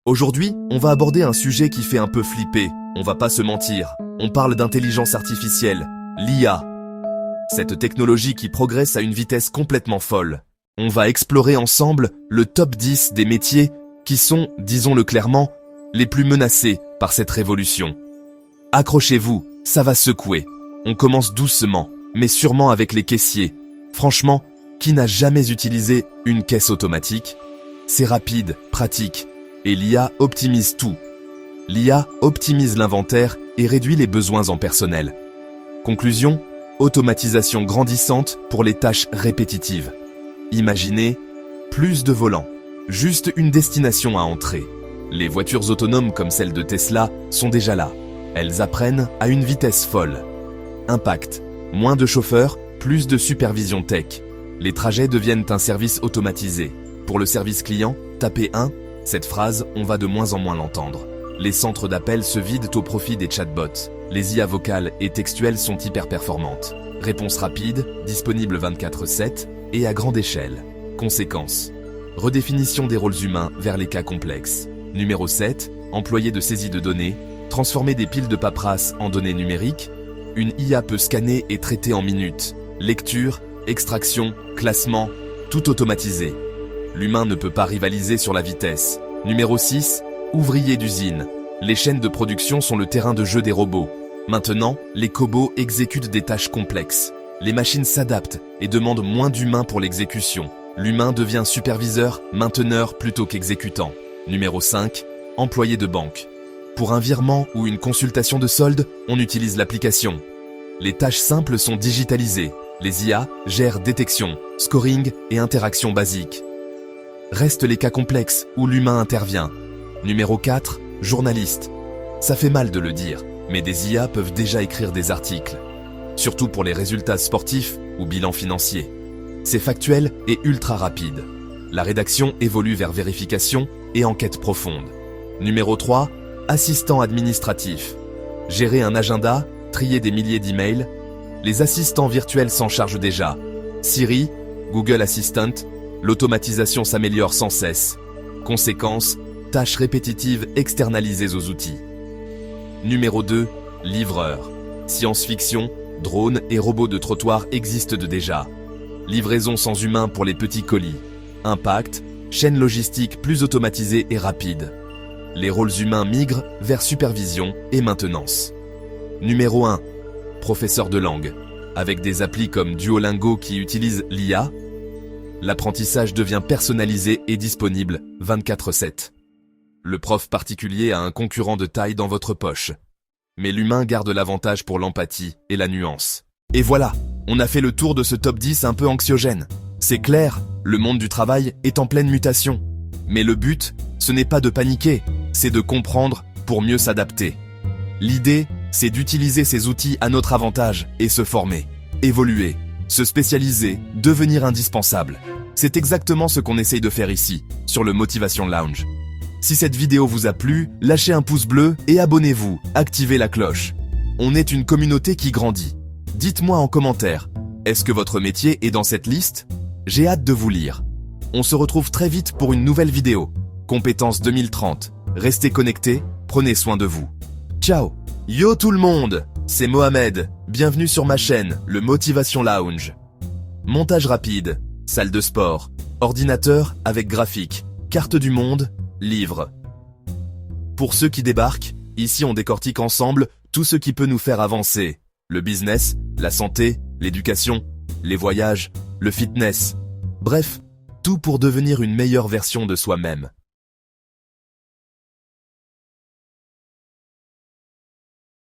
Aujourd'hui, on va aborder un sujet qui fait un peu flipper, on va pas se mentir. On parle d'intelligence artificielle, l'IA. Cette technologie qui progresse à une vitesse complètement folle. On va explorer ensemble le top 10 des métiers qui sont, disons-le clairement, les plus menacés par cette révolution. Accrochez-vous, ça va secouer. On commence doucement, mais sûrement avec les caissiers. Franchement, qui n'a jamais utilisé une caisse automatique? C'est rapide, pratique, et l'IA optimise tout. L'IA optimise l'inventaire et réduit les besoins en personnel. Conclusion, automatisation grandissante pour les tâches répétitives. Imaginez, plus de volants, juste une destination à entrer. Les voitures autonomes comme celle de Tesla sont déjà là. Elles apprennent à une vitesse folle. Impact, moins de chauffeurs, plus de supervision tech. Les trajets deviennent un service automatisé. Pour le service client, tapez 1, cette phrase, on va de moins en moins l'entendre. Les centres d'appel se vident au profit des chatbots. Les IA vocales et textuelles sont hyper performantes. Réponse rapide, disponible 24/7 et à grande échelle. Conséquences. Redéfinition des rôles humains vers les cas complexes. Numéro 7, employé de saisie de données. Transformer des piles de paperasse en données numériques. Une IA peut scanner et traiter en minutes. Lecture, extraction, classement, tout automatisé. L'humain ne peut pas rivaliser sur la vitesse. Numéro 6, ouvrier d'usine. Les chaînes de production sont le terrain de jeu des robots. Maintenant, les cobots exécutent des tâches complexes. Les machines s'adaptent et demandent moins d'humains pour l'exécution. L'humain devient superviseur, mainteneur plutôt qu'exécutant. Numéro 5, employé de banque. Pour un virement ou une consultation de solde, on utilise l'application. Les tâches simples sont digitalisées. Les IA gèrent détection, scoring et interaction basique. Restent les cas complexes où l'humain intervient. Numéro 4, journaliste. Ça fait mal de le dire, mais des IA peuvent déjà écrire des articles. Surtout pour les résultats sportifs ou bilans financiers. C'est factuel et ultra rapide. La rédaction évolue vers vérification et enquête profonde. Numéro 3, assistant administratif. Gérer un agenda, trier des milliers d'emails. Les assistants virtuels s'en chargent déjà. Siri, Google Assistant, l'automatisation s'améliore sans cesse. Conséquence, tâches répétitives externalisées aux outils. Numéro 2, livreur. Science-fiction, drones et robots de trottoir existent déjà. Livraison sans humain pour les petits colis. Impact, chaîne logistique plus automatisée et rapide. Les rôles humains migrent vers supervision et maintenance. Numéro 1, professeur de langue. Avec des applis comme Duolingo qui utilisent l'IA, l'apprentissage devient personnalisé et disponible 24/7. Le prof particulier a un concurrent de taille dans votre poche. Mais l'humain garde l'avantage pour l'empathie et la nuance. Et voilà, on a fait le tour de ce top 10 un peu anxiogène. C'est clair, le monde du travail est en pleine mutation. Mais le but, ce n'est pas de paniquer, c'est de comprendre pour mieux s'adapter. L'idée, c'est d'utiliser ces outils à notre avantage et se former, évoluer, se spécialiser, devenir indispensable. C'est exactement ce qu'on essaye de faire ici, sur le Motivation Lounge. Si cette vidéo vous a plu, lâchez un pouce bleu et abonnez-vous, activez la cloche. On est une communauté qui grandit. Dites-moi en commentaire, est-ce que votre métier est dans cette liste? J'ai hâte de vous lire. On se retrouve très vite pour une nouvelle vidéo. Compétences 2030. Restez connectés, prenez soin de vous. Ciao! Yo tout le monde! C'est Mohamed. Bienvenue sur ma chaîne, le Motivation Lounge. Montage rapide, salle de sport, ordinateur avec graphique, carte du monde, livre. Pour ceux qui débarquent, ici on décortique ensemble tout ce qui peut nous faire avancer. Le business, la santé, l'éducation, les voyages, le fitness. Bref, tout pour devenir une meilleure version de soi-même.